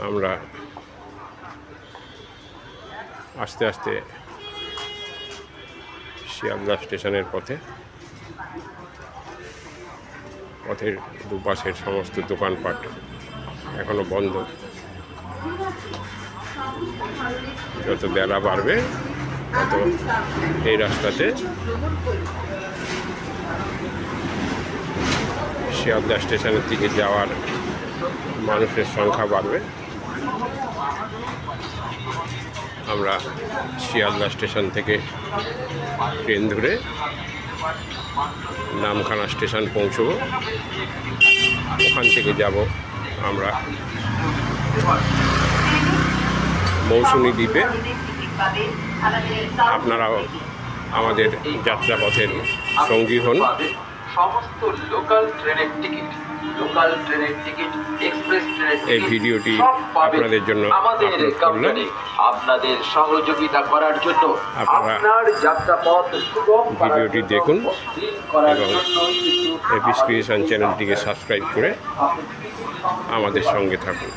আমরা আস্তে আস্তে শিয়ালদা স্টেশনের পথের দুপাশের সমস্ত দোকানপাট এখনো বন্ধ। যত বেলা বাড়বে তত এই রাস্তাতে শিয়ালদা স্টেশনের দিকে যাওয়ার মানুষের সংখ্যা বাড়বে। আমরা শিয়ালদা স্টেশন থেকে ট্রেন ধরে নামখানা স্টেশন পৌঁছব। ওখান থেকে যাব আমরা মৌসুমী দ্বীপে। আপনারাও আমাদের যাত্রাপথের সঙ্গী হন। সমস্ত লোকাল ট্রেনের টিকিট, এক্সপ্রেস ট্রেনের এই ভিডিওটি আপনাদের জন্য আমাদের কোম্পানি আপনাদের সহযোগিতা করার জন্য আপনার যাত্রাপথ সুগম ভিডিওটি দেখুন এবং এপিস ক্রিয়েশন চ্যানেলটিকে সাবস্ক্রাইব করে আমাদের সঙ্গে থাকুন।